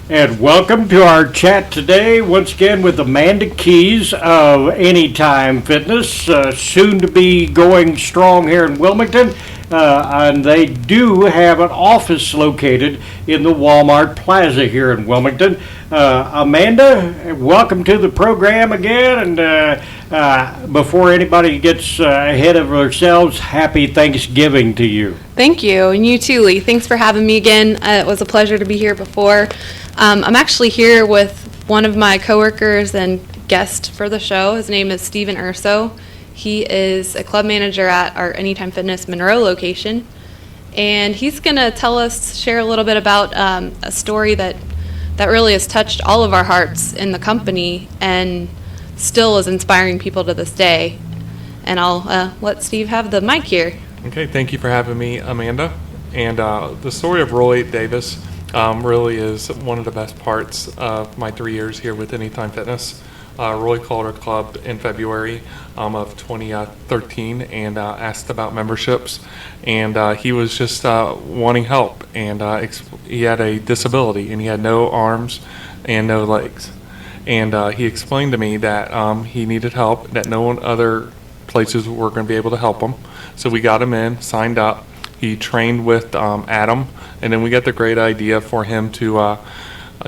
And welcome to our chat today, once again with Amanda Kees of Anytime Fitness, soon to be going strong here in Wilmington. And they do have an office located in the Walmart Plaza here in Wilmington. Amanda, welcome to the program again. And before anybody gets ahead of themselves, happy Thanksgiving to you. Thank you, and you too, Lee. Thanks for having me again. It was a pleasure to be here before. I'm actually here with one of my coworkers and guest for the show. His name is Steven Urso. He is a club manager at our Anytime Fitness Monroe location, and he's going to share a little bit about a story that really has touched all of our hearts in the company and still is inspiring people to this day. And I'll let Steve have the mic here. Okay, thank you for having me, Amanda. And the story of Roy Davis really is one of the best parts of my 3 years here with Anytime Fitness. Roy called our club in February of 2013 and asked about memberships. And he was just wanting help. And he had a disability, and he had no arms and no legs. And he explained to me that he needed help, that no one other places were going to be able to help him. So we got him in, signed up. He trained with Adam, and then we got the great idea for him to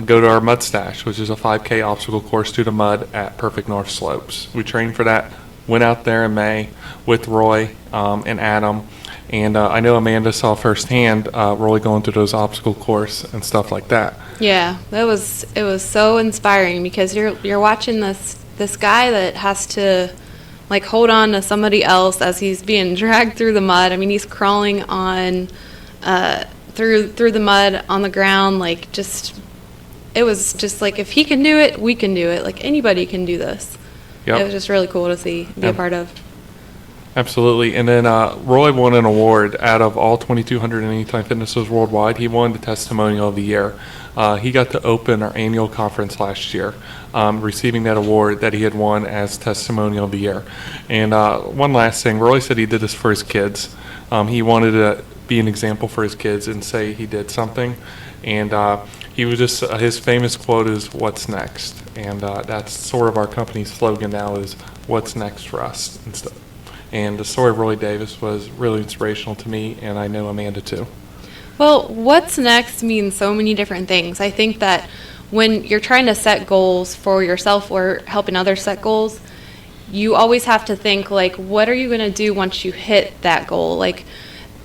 go to our Mud Stash, which is a 5K obstacle course through the mud at Perfect North Slopes. We trained for that, went out there in May with Roy and Adam, and I know Amanda saw firsthand Roy going through those obstacle course and stuff like that. Yeah, it was so inspiring because you're watching this guy that has to like hold on to somebody else as he's being dragged through the mud. I mean, he's crawling on through the mud on the ground, like it was just like, if he can do it, we can do it. Like, anybody can do this. Yep. It was just really cool to be a part of. Absolutely. And then Roy won an award out of all 2,200 Anytime Fitnesses worldwide. He won the Testimonial of the Year. He got to open our annual conference last year, receiving that award that he had won as Testimonial of the Year. And one last thing, Roy said he did this for his kids. He wanted to be an example for his kids and say he did something. And he was just, his famous quote is, "What's next?" And that's sort of our company's slogan now, is what's next for us and stuff. And the story of Roy Davis was really inspirational to me, and I know Amanda too. Well, what's next means so many different things. I think that when you're trying to set goals for yourself or helping others set goals, you always have to think, like, what are you going to do once you hit that goal? Like,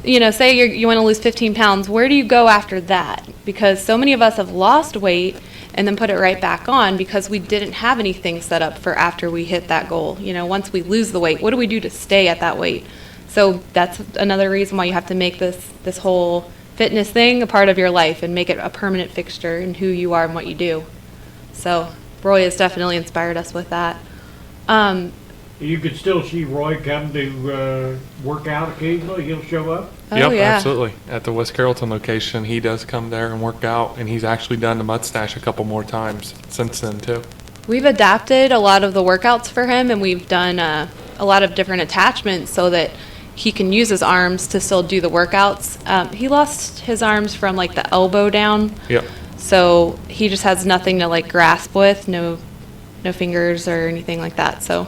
you know, say you want to lose 15 pounds, where do you go after that? Because so many of us have lost weight and then put it right back on because we didn't have anything set up for after we hit that goal. You know, once we lose the weight, what do we do to stay at that weight? So that's another reason why you have to make this whole fitness thing a part of your life and make it a permanent fixture in who you are and what you do. So Roy has definitely inspired us with that. You could still see Roy come to work out occasionally. He'll show up. Yep, yeah. Absolutely. At the West Carrollton location, he does come there and work out, and he's actually done the Mud Stash a couple more times since then, too. We've adapted a lot of the workouts for him, and we've done a lot of different attachments so that he can use his arms to still do the workouts. He lost his arms from, like, the elbow down. Yep. So he just has nothing to, like, grasp with, no fingers or anything like that. So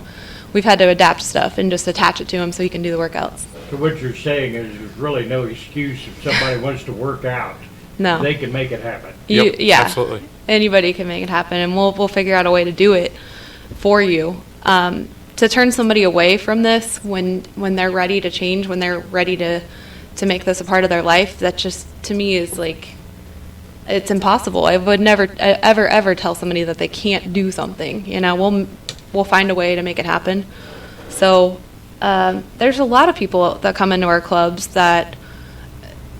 we've had to adapt stuff and just attach it to him so he can do the workouts. So what you're saying is there's really no excuse if somebody wants to work out. No. They can make it happen. Yep, Yeah. absolutely. Anybody can make it happen, and we'll figure out a way to do it for you. To turn somebody away from this when they're ready to change, when they're ready to make this a part of their life, that just, to me, is like, it's impossible. I would never, ever tell somebody that they can't do something. You know, we'll find a way to make it happen. So there's a lot of people that come into our clubs that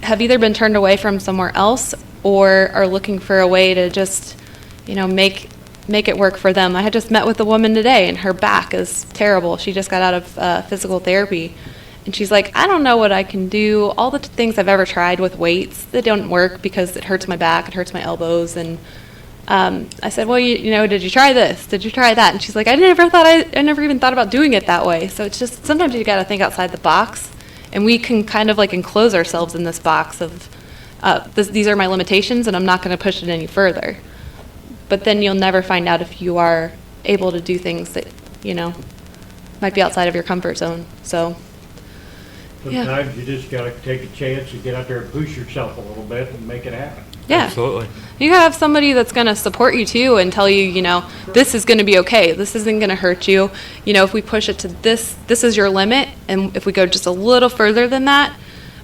have either been turned away from somewhere else or are looking for a way to just, you know, make it work for them. I had just met with a woman today, and her back is terrible. She just got out of physical therapy, and she's like, I don't know what I can do. All the things I've ever tried with weights, they don't work because it hurts my back, it hurts my elbows, and I said, well, you know, did you try this? Did you try that? And she's like, I never even thought about doing it that way. So it's just, sometimes you got to think outside the box, and we can kind of like enclose ourselves in this box of these are my limitations, and I'm not going to push it any further. but then you'll never find out if you are able to do things that, might be outside of your comfort zone. So, sometimes you just got to take a chance and get out there and push yourself a little bit and make it happen. yeah. Absolutely. You gotta have somebody that's gonna support you too and tell you, this is gonna be okay. This isn't gonna hurt you. If we push it to this is your limit, and if we go just a little further than that,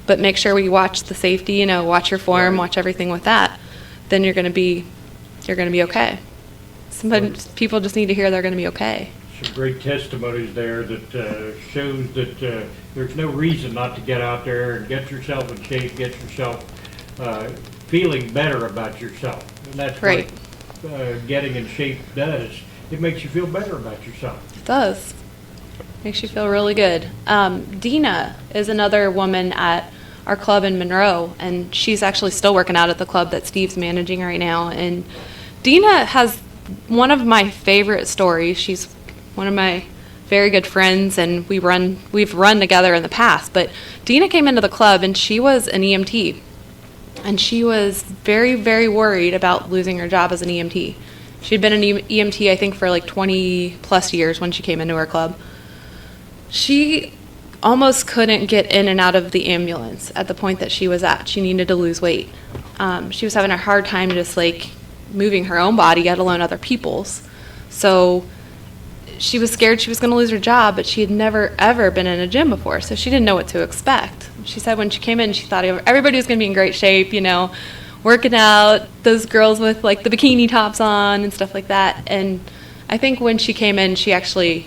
but make sure we watch the safety, watch your form, watch everything with that, then you're gonna be okay. Sometimes people just need to hear they're gonna be okay. Some great testimonies there that shows that there's no reason not to get out there and get yourself in shape, get yourself feeling better about yourself. And that's right. what getting in shape does. It makes you feel better about yourself. It does. Makes you feel really good. Dina is another woman at our club in Monroe, and she's actually still working out at the club that Steve's managing right now. And Dina has one of my favorite stories. She's one of my very good friends, and we've run together in the past. But Dina came into the club, and she was an EMT. And she was very, very worried about losing her job as an EMT. She'd been an EMT, I think, for like 20 plus years when she came into our club. She almost couldn't get in and out of the ambulance at the point that she was at. She needed to lose weight. She was having a hard time just like moving her own body, let alone other people's. So she was scared she was going to lose her job, but she had never, ever been in a gym before, so she didn't know what to expect. She said when she came in, she thought everybody was going to be in great shape, working out, those girls with like the bikini tops on and stuff like that. And I think when she came in, she actually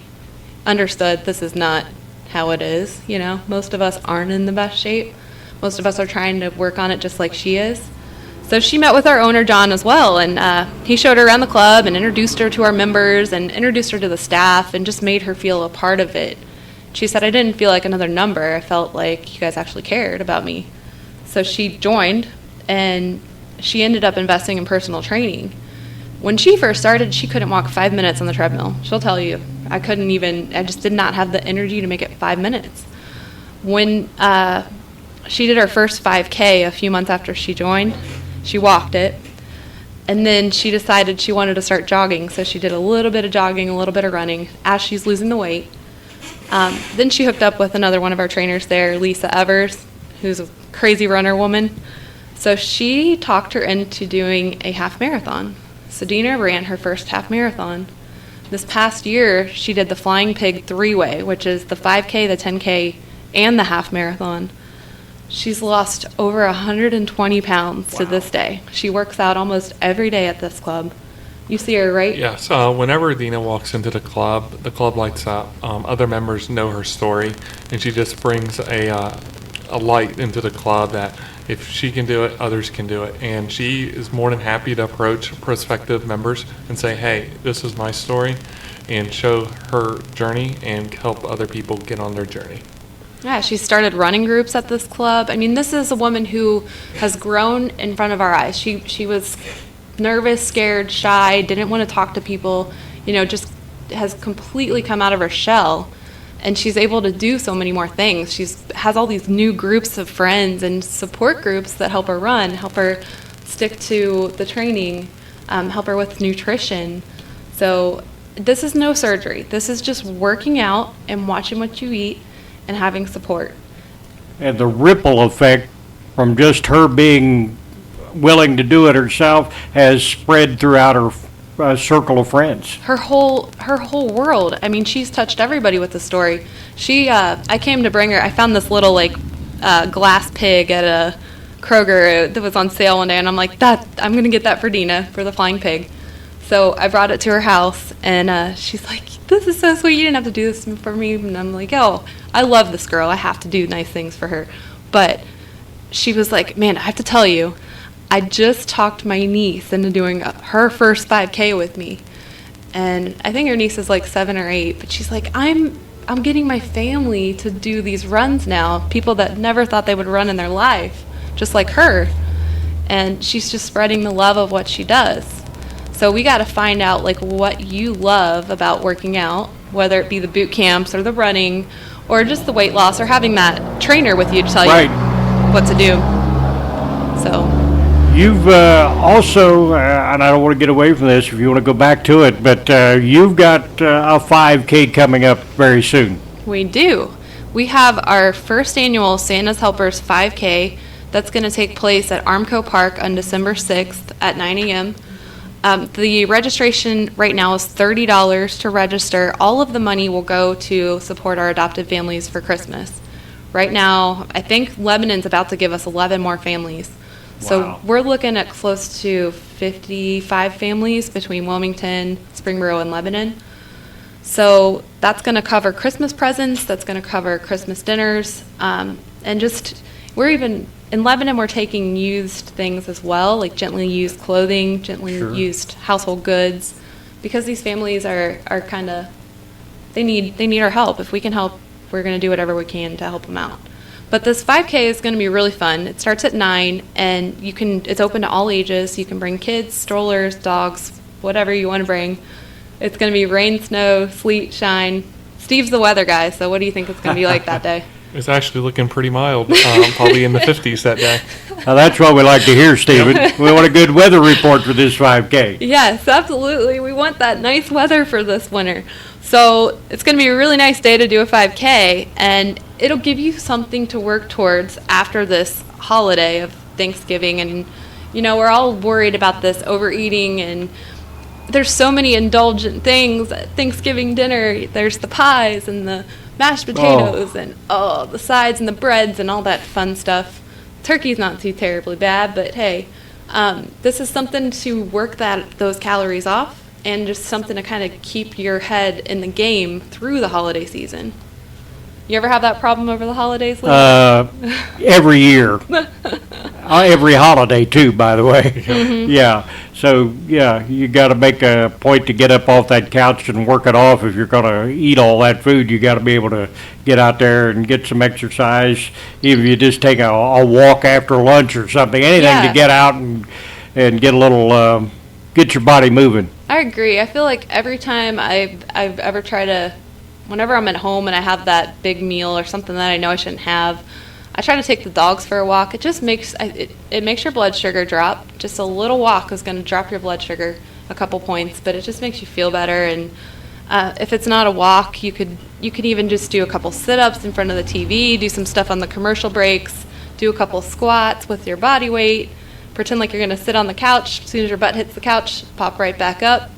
understood this is not how it is. Most of us aren't in the best shape. Most of us are trying to work on it just like she is. So she met with our owner, John, as well, and he showed her around the club and introduced her to our members and introduced her to the staff and just made her feel a part of it. She said, I didn't feel like another number. I felt like you guys actually cared about me. So she joined, and she ended up investing in personal training. When she first started, she couldn't walk 5 minutes on the treadmill. She'll tell you. I just did not have the energy to make it 5 minutes. When she did her first 5K a few months after she joined, she walked it, and then she decided she wanted to start jogging, so she did a little bit of jogging, a little bit of running as she's losing the weight. Then she hooked up with another one of our trainers there, Lisa Evers, who's a crazy runner woman. So she talked her into doing a half marathon. So Dina ran her first half marathon. This past year, she did the Flying Pig 3-way, which is the 5K, the 10K, and the half marathon. She's lost over 120 pounds to this day. She works out almost every day at this club. You see her, right? Yes. Whenever Dina walks into the club lights up. Other members know her story, and she just brings a light into the club that if she can do it, others can do it. And she is more than happy to approach prospective members and say, hey, this is my story, and show her journey and help other people get on their journey. Yeah, she started running groups at this club. I mean, this is a woman who has grown in front of our eyes. She was nervous, scared, shy, didn't want to talk to people, just has completely come out of her shell. And she's able to do so many more things. She has all these new groups of friends and support groups that help her run, help her stick to the training, help her with nutrition. So this is no surgery. This is just working out and watching what you eat and having support. And the ripple effect from just her being willing to do it herself has spread throughout her circle of friends. Her whole world. I mean, she's touched everybody with the story. I came to bring her. I found this little glass pig at a Kroger that was on sale one day, and I'm like, I'm gonna get that for Dina for the Flying Pig. So I brought it to her house, and she's like, this is so sweet. You didn't have to do this for me. And I'm like, oh, I love this girl. I have to do nice things for her. But she was like, man, I have to tell you, I just talked my niece into doing her first 5K with me. And I think her niece is like 7 or 8. But she's like, I'm getting my family to do these runs now. People that never thought they would run in their life, just like her. And she's just spreading the love of what she does. So we got to find out what you love about working out, whether it be the boot camps or the running or just the weight loss or having that trainer with you to tell you what to do. So You've also, and I don't want to get away from this if you want to go back to it, but you've got a 5K coming up very soon. We do. We have our first annual Santa's Helpers 5K that's going to take place at Armco Park on December 6th at 9 a.m. The registration right now is $30 to register. All of the money will go to support our adopted families for Christmas. Right now, I think Lebanon's about to give us 11 more families. So Wow. we're looking at close to 55 families between Wilmington, Springboro, and Lebanon. So that's going to cover Christmas presents, that's going to cover Christmas dinners, and just, we're even, in Lebanon, we're taking used things as well, like gently used clothing, gently Sure. used household goods, because these families are kind of, they need our help. If we can help, we're going to do whatever we can to help them out. But this 5K is going to be really fun. It starts at 9, and it's open to all ages. You can bring kids, strollers, dogs, whatever you want to bring. It's going to be rain, snow, sleet, shine. Steve's the weather guy, so what do you think it's going to be like that day? It's actually looking pretty mild, probably in the 50s that day. Now, that's what we like to hear, Stephen. We want a good weather report for this 5K. Yes, absolutely. We want that nice weather for this winter. So it's going to be a really nice day to do a 5K, and it'll give you something to work towards after this holiday of Thanksgiving. And, we're all worried about this overeating, and there's so many indulgent things at Thanksgiving dinner. There's the pies and the mashed potatoes and the sides and the breads and all that fun stuff. Turkey's not too terribly bad, but hey, this is something to work those calories off, and just something to kind of keep your head in the game through the holiday season. You ever have that problem over the holidays, Lee? Every year. Every holiday, too, by the way. Mm-hmm. Yeah. So, yeah, you got to make a point to get up off that couch and work it off. If you're going to eat all that food, you got to be able to get out there and get some exercise. Even if you just take a walk after lunch or something, anything to get out and get a little, get your body moving. I agree. I feel like every time I've ever tried to, whenever I'm at home and I have that big meal or something that I know I shouldn't have, I try to take the dogs for a walk. It just makes it makes your blood sugar drop. Just a little walk is going to drop your blood sugar a couple points, but it just makes you feel better. And if it's not a walk, you could even just do a couple sit-ups in front of the TV, do some stuff on the commercial breaks, do a couple squats with your body weight. Pretend like you're going to sit on the couch. As soon as your butt hits the couch, pop right back up.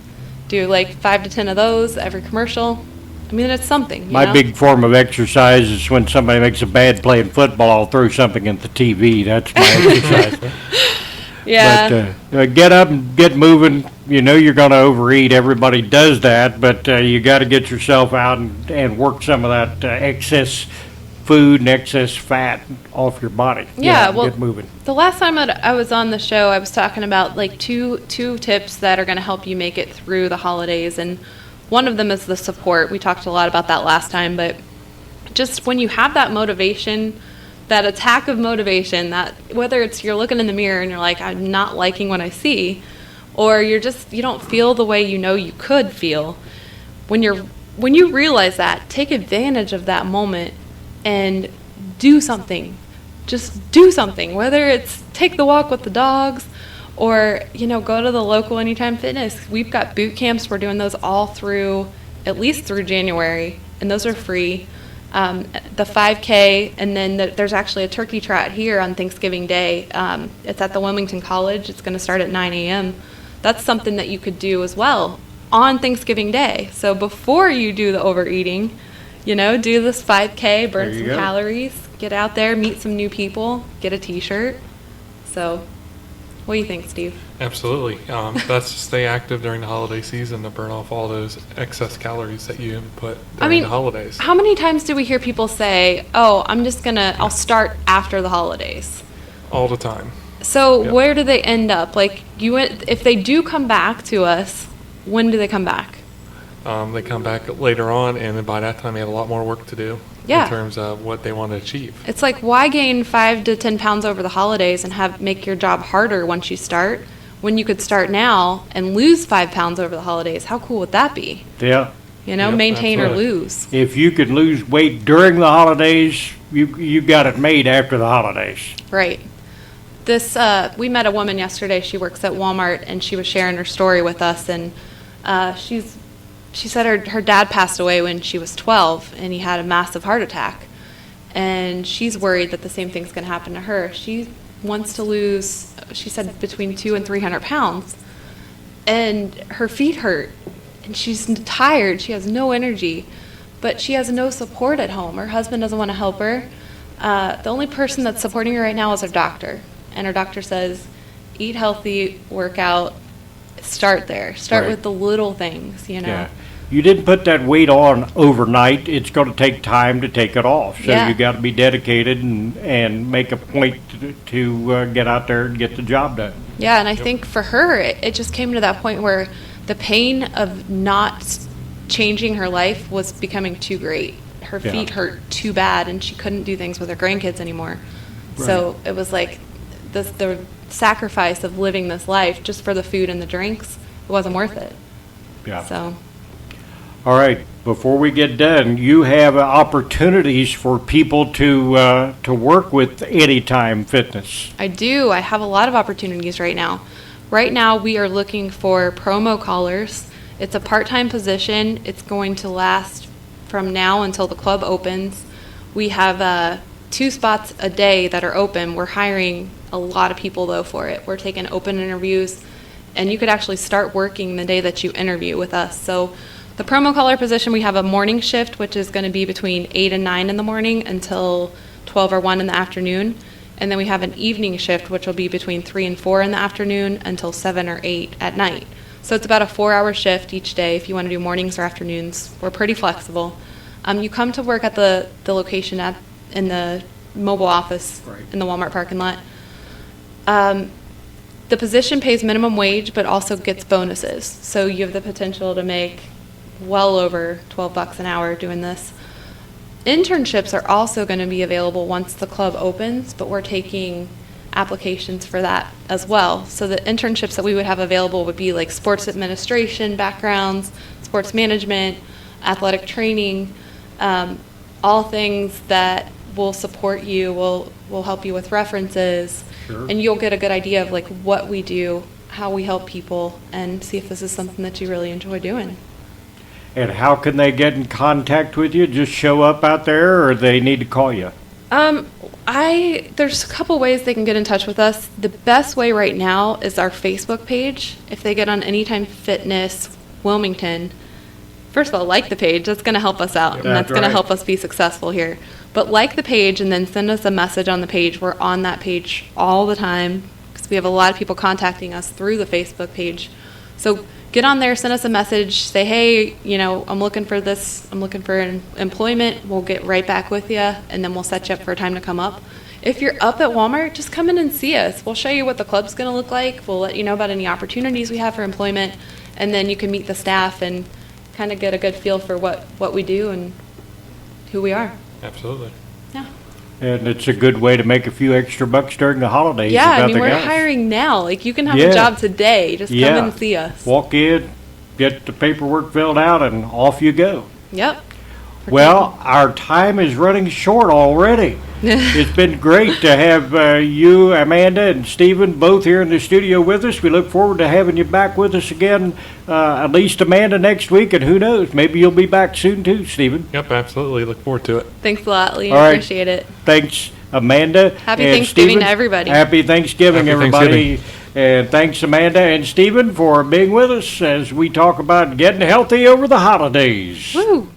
Do like 5 to 10 of those every commercial. I mean, it's something. My big form of exercise is when somebody makes a bad play in football, I'll throw something at the TV. That's my exercise. Yeah. But get up and get moving. You know you're going to overeat. Everybody does that, but you got to get yourself out and work some of that excess food and excess fat off your body. Yeah, well, get moving. The last time I was on the show, I was talking about like two tips that are going to help you make it through the holidays, and one of them is the support. We talked a lot about that last time, but just when you have that motivation, that attack of motivation, that whether it's you're looking in the mirror and you're like, I'm not liking what I see, or you don't feel the way you know you could feel, when you realize that, take advantage of that moment and do something. Just do something, whether it's take the walk with the dogs or, go to the local Anytime Fitness. We've got boot camps. We're doing those all through, at least through January, and those are free. The 5K, and then there's actually a turkey trot here on Thanksgiving Day. It's at the Wilmington College. It's going to start at 9 a.m. That's something that you could do as well on Thanksgiving Day. So before you do the overeating, do this 5K, burn some calories, get out there, meet some new people, get a T-shirt. So what do you think, Steve? Absolutely. That's to stay active during the holiday season to burn off all those excess calories that you put during the holidays. How many times do we hear people say, oh, I'll start after the holidays? All the time. So where do they end up? Like, if they do come back to us, when do they come back? They come back later on, and then by that time they have a lot more work to do in terms of what they want to achieve. It's like, why gain 5 to 10 pounds over the holidays and make your job harder once you start, when you could start now and lose 5 pounds over the holidays? How cool would that be? Yeah. Maintain absolutely. or lose. If you could lose weight during the holidays, you got it made after the holidays. Right. This we met a woman yesterday. She works at Walmart, and she was sharing her story with us. And she said her dad passed away when she was 12, and he had a massive heart attack. And she's worried that the same thing's going to happen to her. She wants to lose, she said, between 200 and 300 pounds. And her feet hurt, and she's tired. She has no energy, but she has no support at home. Her husband doesn't want to help her. The only person that's supporting her right now is her doctor. And her doctor says, eat healthy, work out, start there. Start Right. with the little things, you know. Yeah. You didn't put that weight on overnight. It's going to take time to take it off. So Yeah. you got to be dedicated and make a point to get out there and get the job done. Yeah, and I think for her, it just came to that point where the pain of not changing her life was becoming too great. Her Yeah. feet hurt too bad, and she couldn't do things with her grandkids anymore. So it was like the sacrifice of living this life just for the food and the drinks, it wasn't worth it. Yeah. So All right. Before we get done, you have opportunities for people to work with Anytime Fitness. I do. I have a lot of opportunities right now. Right now, we are looking for promo callers. It's a part-time position. It's going to last from now until the club opens. We have 2 spots a day that are open. We're hiring a lot of people, though, for it. We're taking open interviews, and you could actually start working the day that you interview with us. So the promo caller position, we have a morning shift, which is going to be between 8 and 9 in the morning until 12 or 1 in the afternoon. And then we have an evening shift, which will be between 3 and 4 in the afternoon until 7 or 8 at night. So it's about a 4-hour shift each day if you want to do mornings or afternoons. We're pretty flexible. You come to work at the location in the mobile office in the Walmart parking lot. The position pays minimum wage, but also gets bonuses. So you have the potential to make well over $12 an hour doing this. Internships are also going to be available once the club opens, but we're taking applications for that as well. So the internships that we would have available would be like sports administration backgrounds, sports management, athletic training, all things that will support you, will help you with references, Sure. and you'll get a good idea of like what we do, how we help people, and see if this is something that you really enjoy doing. And how can they get in contact with you? Just show up out there, or they need to call you? There's a couple ways they can get in touch with us. The best way right now is our Facebook page. If they get on Anytime Fitness Wilmington, first of all, like the page. That's going to help us out, and that's going to right. help us be successful here. But like the page and then send us a message on the page. We're on that page all the time because we have a lot of people contacting us through the Facebook page. So get on there, send us a message, say, hey, I'm looking for this, I'm looking for employment. We'll get right back with you, and then we'll set you up for a time to come up. If you're up at Walmart, just come in and see us. We'll show you what the club's going to look like. We'll let you know about any opportunities we have for employment, and then you can meet the staff and kind of get a good feel for what we do and who we are. Absolutely. Yeah. And it's a good way to make a few extra bucks during the holidays. Yeah, if I mean, nothing we're else. hiring now. Like, you can have Yeah. a job today. Just come Yeah. in and see us. Walk in, get the paperwork filled out, and off you go. Yep. Well, our time is running short already. It's been great to have you, Amanda, and Stephen both here in the studio with us. We look forward to having you back with us again, at least Amanda next week, and who knows, maybe you'll be back soon too, Stephen. Yep, absolutely. Look forward to it. Thanks a lot, Lee. All right. Appreciate it. Thanks, Amanda. Happy and Thanksgiving Stephen. to everybody. Happy Thanksgiving, Happy everybody. And thanks, Amanda and Stephen, for being with us as we talk about getting healthy over the holidays. Woo!